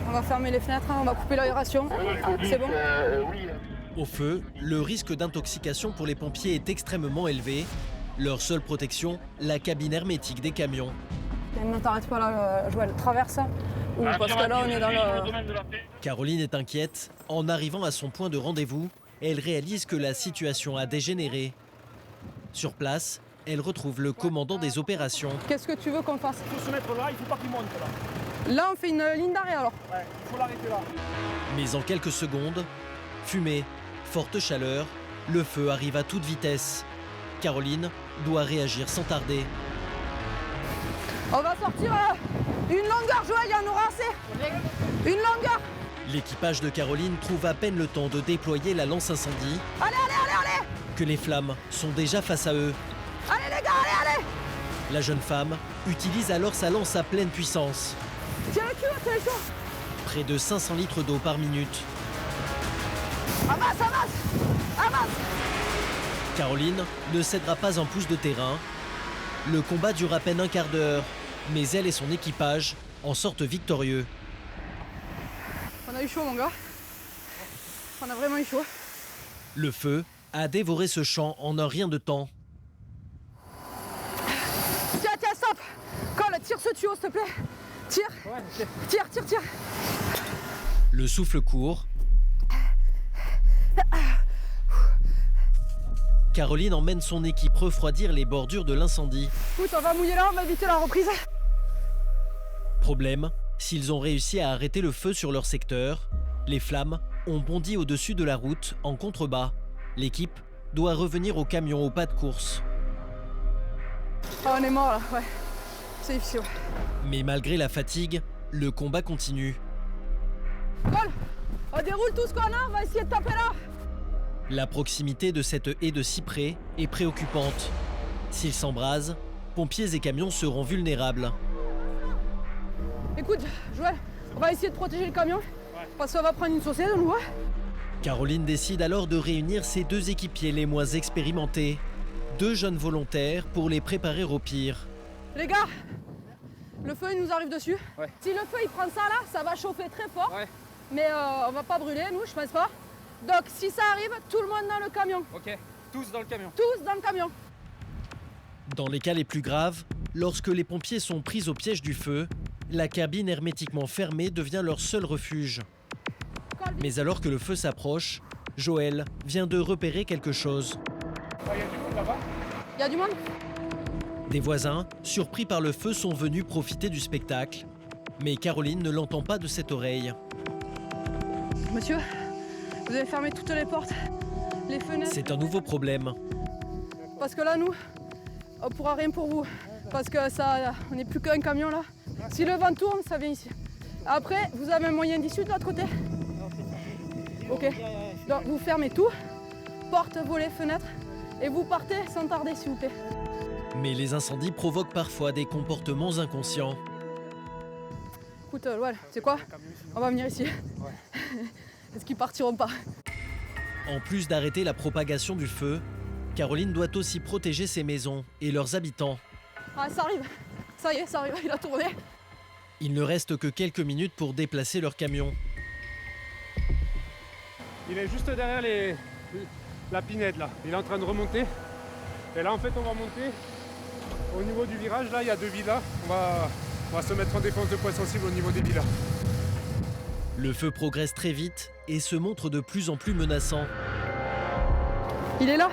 On va fermer les fenêtres, on va couper l'aération. C'est bon ? Au feu, le risque d'intoxication pour les pompiers est extrêmement élevé. Leur seule protection, la cabine hermétique des camions. Ne t'arrête pas là, Joël, traverse. Parce que là, on est dans le... Caroline est inquiète. En arrivant à son point de rendez-vous, elle réalise que la situation a dégénéré. Sur place, elle retrouve le commandant des opérations. Qu'est-ce que tu veux qu'on fasse ? Il faut se mettre là, il ne faut pas qu'il monte là. Là, on fait une ligne d'arrêt alors. Ouais, il faut l'arrêter là. Mais en quelques secondes, fumée, forte chaleur, le feu arrive à toute vitesse. Caroline doit réagir sans tarder. On va sortir une longueur, Joël, il y en aura assez. Une longueur. L'équipage de Caroline trouve à peine le temps de déployer la lance incendie. Allez, allez, allez, allez. Que les flammes sont déjà face à eux. Allez les gars, allez, allez. La jeune femme utilise alors sa lance à pleine puissance. Tiens le cul, tiens le chaud. Près de 500 litres d'eau par minute. Avance, avance, avance. Caroline ne cédera pas un pouce de terrain. Le combat dure à peine un quart d'heure, mais elle et son équipage en sortent victorieux. On a eu chaud, mon gars. On a vraiment eu chaud. Le feu a dévoré ce champ en un rien de temps. Tiens, tiens, stop. Colle, tire ce tuyau, s'il te plaît. Tire. Ouais, okay. Tire, tire, tire. Le souffle court. Caroline emmène son équipe refroidir les bordures de l'incendie. Écoute, on va mouiller là, on va éviter la reprise. Problème, s'ils ont réussi à arrêter le feu sur leur secteur, les flammes ont bondi au-dessus de la route en contrebas. L'équipe doit revenir au camion au pas de course. Ah, on est mort là, ouais. C'est difficile. Mais malgré la fatigue, le combat continue. Colle, on déroule tout ce qu'on a, on va essayer de taper là. La proximité de cette haie de cyprès est préoccupante. S'ils s'embrasent, pompiers et camions seront vulnérables. Écoute, Joël, on va essayer de protéger le camion, parce qu'on va prendre une saucée de nous. Hein. Caroline décide alors de réunir ses deux équipiers les moins expérimentés. 2 jeunes volontaires pour les préparer au pire. Les gars, le feu il nous arrive dessus. Ouais. Si le feu il prend ça là, ça va chauffer très fort. Ouais. Mais on va pas brûler, nous, je pense pas. Donc si ça arrive, tout le monde dans le camion. Ok, tous dans le camion. Tous dans le camion. Dans les cas les plus graves, lorsque les pompiers sont pris au piège du feu, la cabine hermétiquement fermée devient leur seul refuge. Mais alors que le feu s'approche, Joël vient de repérer quelque chose. Il y a du monde là-bas ? Il y a du monde ? Des voisins, surpris par le feu, sont venus profiter du spectacle. Mais Caroline ne l'entend pas de cette oreille. Monsieur, vous avez fermé toutes les portes, les fenêtres. C'est un nouveau problème. Parce que là, nous, on pourra rien pour vous. Parce que ça, on n'est plus qu'un camion là. Si le vent tourne, ça vient ici. Après, vous avez un moyen d'issue de l'autre côté? Ok. Donc vous fermez tout, portes, volets, fenêtres, et vous partez sans tarder, s'il vous plaît. Mais les incendies provoquent parfois des comportements inconscients. Écoute, ouais, c'est quoi? On va venir ici. Est-ce qu'ils partiront pas? En plus d'arrêter la propagation du feu, Caroline doit aussi protéger ses maisons et leurs habitants. Ah, ça arrive. Ça y est, ça arrive, il a tourné. Il ne reste que quelques minutes pour déplacer leur camion. Il est juste derrière la pinède là. Il est en train de remonter. Et là en fait on va monter au niveau du virage. Là il y a 2 villas. On va se mettre en défense de points sensibles au niveau des villas. Le feu progresse très vite et se montre de plus en plus menaçant. Il est là.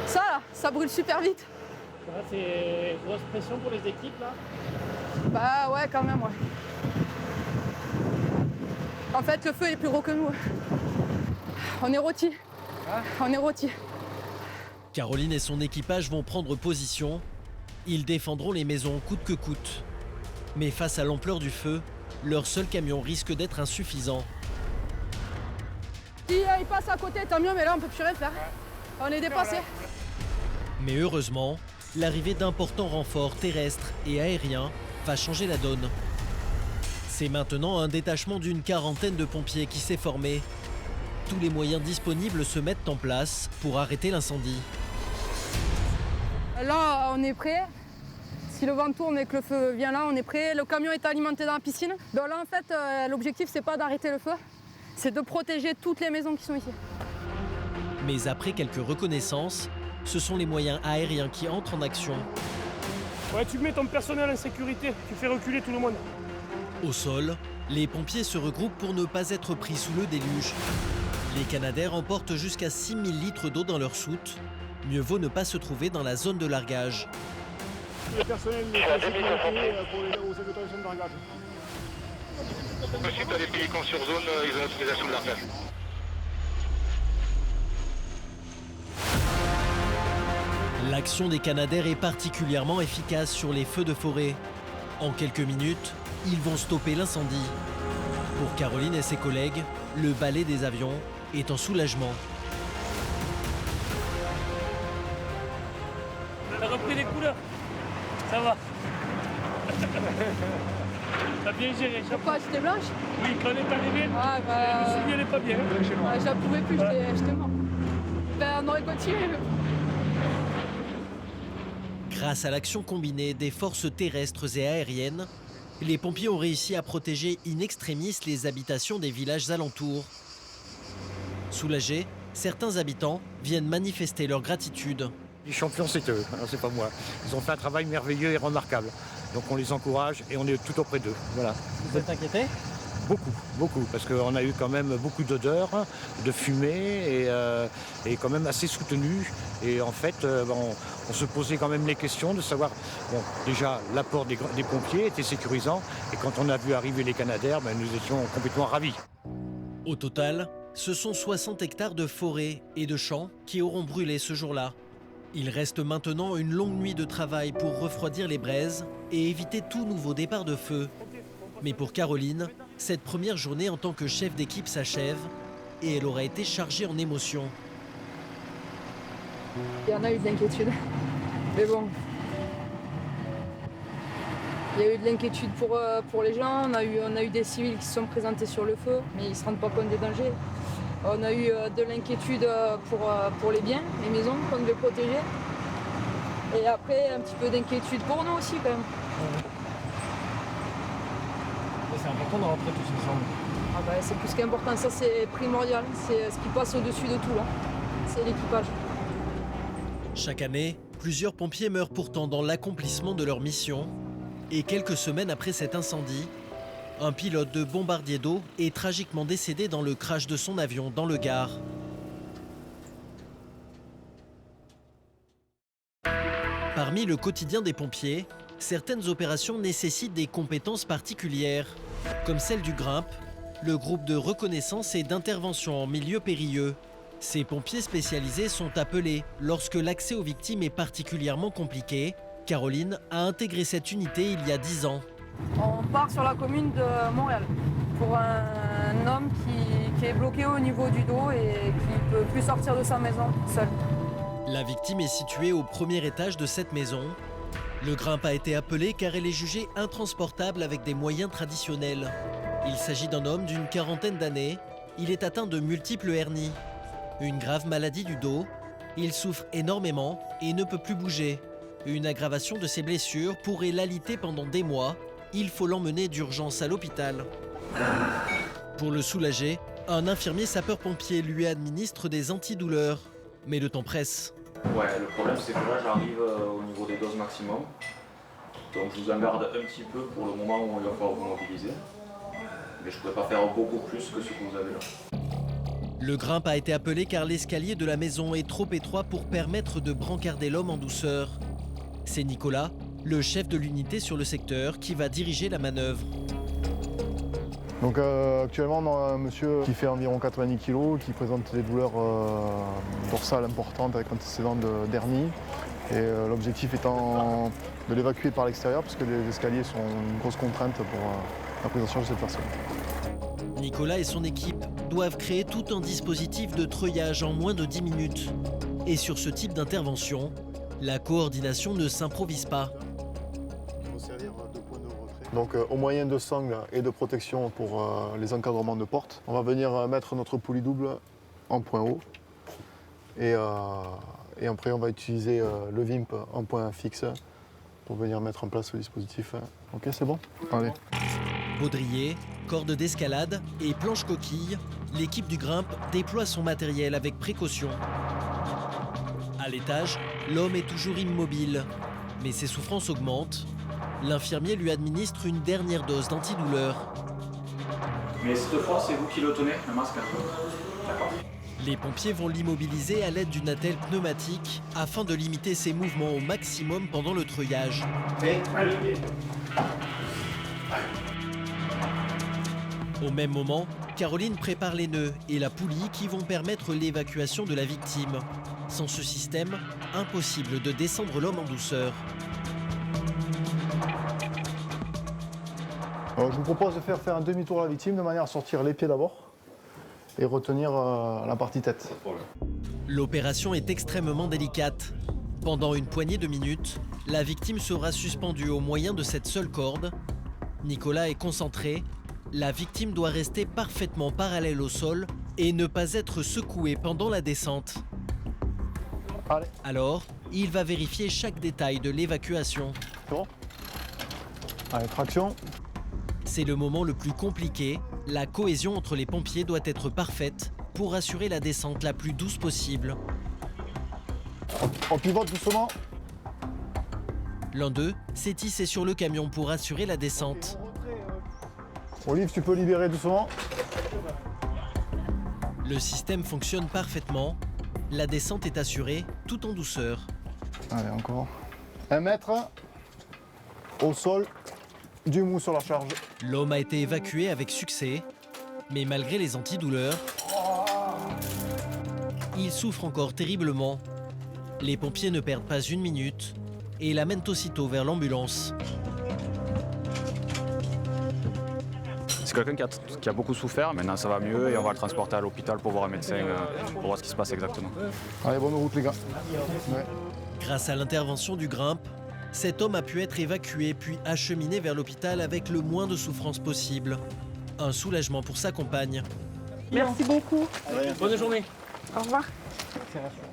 Ça là, ça brûle super vite. Là, c'est grosse pression pour les équipes là. Bah ouais, quand même, ouais. En fait, le feu est plus gros que nous. On est rôtis. On est rôtis. Caroline et son équipage vont prendre position. Ils défendront les maisons coûte que coûte. Mais face à l'ampleur du feu, leur seul camion risque d'être insuffisant. Si il passe à côté, tant mieux, mais là on peut plus rien faire. On est dépassé. Mais heureusement, l'arrivée d'importants renforts terrestres et aériens va changer la donne. C'est maintenant un détachement d'une quarantaine de pompiers qui s'est formé. Tous les moyens disponibles se mettent en place pour arrêter l'incendie. Là, on est prêt. Si le vent tourne et que le feu vient là, on est prêt. Le camion est alimenté dans la piscine. Donc là, en fait, l'objectif, c'est pas d'arrêter le feu, c'est de protéger toutes les maisons qui sont ici. Mais après quelques reconnaissances, ce sont les moyens aériens qui entrent en action. Ouais, tu mets ton personnel en sécurité, tu fais reculer tout le monde. Au sol, les pompiers se regroupent pour ne pas être pris sous le déluge. Les Canadair emportent jusqu'à 6000 litres d'eau dans leur soute. Mieux vaut ne pas se trouver dans la zone de largage. Le personnel est en sécurité pour les autorisations de largage. Si tu as des pélicans sur zone, ils ont l'autorisation de largage. L'action des Canadair est particulièrement efficace sur les feux de forêt. En quelques minutes, ils vont stopper l'incendie. Pour Caroline et ses collègues, le balai des avions est un soulagement. On a repris les couleurs. Ça va. T'as bien géré. Pourquoi j'étais blanche? Oui, quand on est arrivé, bah... je me souviens, elle est pas bien. J'en pouvais plus, j'étais mort. Ben, on aurait continué. Grâce à l'action combinée des forces terrestres et aériennes, les pompiers ont réussi à protéger in extremis les habitations des villages alentours. Soulagés, certains habitants viennent manifester leur gratitude. Les champions, c'est eux, hein, c'est pas moi. Ils ont fait un travail merveilleux et remarquable. Donc on les encourage et on est tout auprès d'eux. Voilà. Vous êtes inquiété? Beaucoup, beaucoup, parce qu'on a eu quand même beaucoup d'odeurs, de fumée et quand même assez soutenu. Et en fait, on se posait quand même les questions de savoir, bon, déjà l'apport des pompiers était sécurisant et quand on a vu arriver les Canadair, nous étions complètement ravis. Au total, ce sont 60 hectares de forêt et de champs qui auront brûlé ce jour-là. Il reste maintenant une longue nuit de travail pour refroidir les braises et éviter tout nouveau départ de feu. Mais pour Caroline, cette première journée en tant que chef d'équipe s'achève et elle aura été chargée en émotions. Il y en a eu de l'inquiétude. Mais bon. Il y a eu de l'inquiétude pour les gens. On a eu des civils qui se sont présentés sur le feu, mais ils ne se rendent pas compte des dangers. On a eu de l'inquiétude pour les biens, les maisons qu'on devait protéger. Et après, un petit peu d'inquiétude pour nous aussi quand même. C'est important de rentrer tous ensemble. Ah bah, c'est plus qu'important, ça c'est primordial. C'est ce qui passe au-dessus de tout là. C'est l'équipage. Chaque année, plusieurs pompiers meurent pourtant dans l'accomplissement de leur mission. Et quelques semaines après cet incendie, un pilote de bombardier d'eau est tragiquement décédé dans le crash de son avion dans le Gard. Parmi le quotidien des pompiers, certaines opérations nécessitent des compétences particulières, comme celle du GRIMP, le groupe de reconnaissance et d'intervention en milieu périlleux. Ces pompiers spécialisés sont appelés lorsque l'accès aux victimes est particulièrement compliqué. Caroline a intégré cette unité il y a 10 ans. On part sur la commune de Montréal pour un homme qui est bloqué au niveau du dos et qui ne peut plus sortir de sa maison seul. La victime est située au premier étage de cette maison. Le GRIMP a été appelé car elle est jugée intransportable avec des moyens traditionnels. Il s'agit d'un homme d'une quarantaine d'années. Il est atteint de multiples hernies, une grave maladie du dos. Il souffre énormément et ne peut plus bouger. Une aggravation de ses blessures pourrait l'aliter pendant des mois. Il faut l'emmener d'urgence à l'hôpital. Pour le soulager, un infirmier sapeur-pompier lui administre des antidouleurs. Mais le temps presse. Ouais, le problème c'est que là j'arrive au niveau des doses maximum. Donc je vous en garde un petit peu pour le moment où il va falloir vous mobiliser. Mais je ne pourrais pas faire beaucoup plus que ce que vous avez là. Le GRIMP a été appelé car l'escalier de la maison est trop étroit pour permettre de brancarder l'homme en douceur. C'est Nicolas, le chef de l'unité sur le secteur, qui va diriger la manœuvre. Donc actuellement on a un monsieur qui fait environ 90 kg, qui présente des douleurs dorsales importantes avec antécédents d'hernie. Et l'objectif étant de l'évacuer par l'extérieur parce que les escaliers sont une grosse contrainte pour la prise en charge de cette personne. Nicolas et son équipe doivent créer tout un dispositif de treuillage en moins de 10 minutes. Et sur ce type d'intervention, la coordination ne s'improvise pas. Donc au moyen de sangles et de protection pour les encadrements de portes, on va venir mettre notre poulie double en point haut. Et après on va utiliser le VIMP en point fixe pour venir mettre en place le dispositif. Ok, c'est bon? Allez. Baudrier, corde d'escalade et planche coquille, l'équipe du GRIMP déploie son matériel avec précaution. À l'étage, l'homme est toujours immobile, mais ses souffrances augmentent. L'infirmier lui administre une dernière dose d'antidouleur. Mais cette fois, c'est vous qui le tenez, le masque? D'accord. Les pompiers vont l'immobiliser à l'aide d'une attelle pneumatique afin de limiter ses mouvements au maximum pendant le treuillage. Au même moment, Caroline prépare les nœuds et la poulie qui vont permettre l'évacuation de la victime. Sans ce système, impossible de descendre l'homme en douceur. Alors, je vous propose de faire un demi-tour à la victime de manière à sortir les pieds d'abord et retenir la partie tête. L'opération est extrêmement délicate. Pendant une poignée de minutes, la victime sera suspendue au moyen de cette seule corde. Nicolas est concentré. La victime doit rester parfaitement parallèle au sol et ne pas être secouée pendant la descente. Allez. Alors, il va vérifier chaque détail de l'évacuation. C'est bon? Allez, traction. C'est le moment le plus compliqué. La cohésion entre les pompiers doit être parfaite pour assurer la descente la plus douce possible. On pivote doucement. L'un d'eux s'est hissé sur le camion pour assurer la descente. Olive, tu peux libérer doucement. Le système fonctionne parfaitement. La descente est assurée tout en douceur. Allez, encore. 1 mètre au sol, du mou sur la charge. L'homme a été évacué avec succès, mais malgré les antidouleurs, il souffre encore terriblement. Les pompiers ne perdent pas une minute et l'amènent aussitôt vers l'ambulance. C'est quelqu'un qui a beaucoup souffert, maintenant ça va mieux et on va le transporter à l'hôpital pour voir un médecin, pour voir ce qui se passe exactement. Allez, bonne route les gars. Ouais. Grâce à l'intervention du GRIMP, cet homme a pu être évacué puis acheminé vers l'hôpital avec le moins de souffrance possible. Un soulagement pour sa compagne. Merci beaucoup. Bonne journée. Au revoir.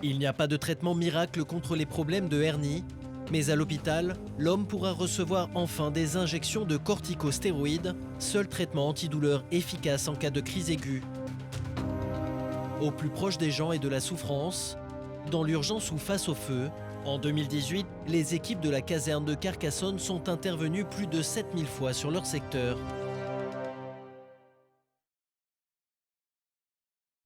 Il n'y a pas de traitement miracle contre les problèmes de hernie, mais à l'hôpital, l'homme pourra recevoir enfin des injections de corticostéroïdes, seul traitement antidouleur efficace en cas de crise aiguë. Au plus proche des gens et de la souffrance, dans l'urgence ou face au feu, en 2018, les équipes de la caserne de Carcassonne sont intervenues plus de 7000 fois sur leur secteur.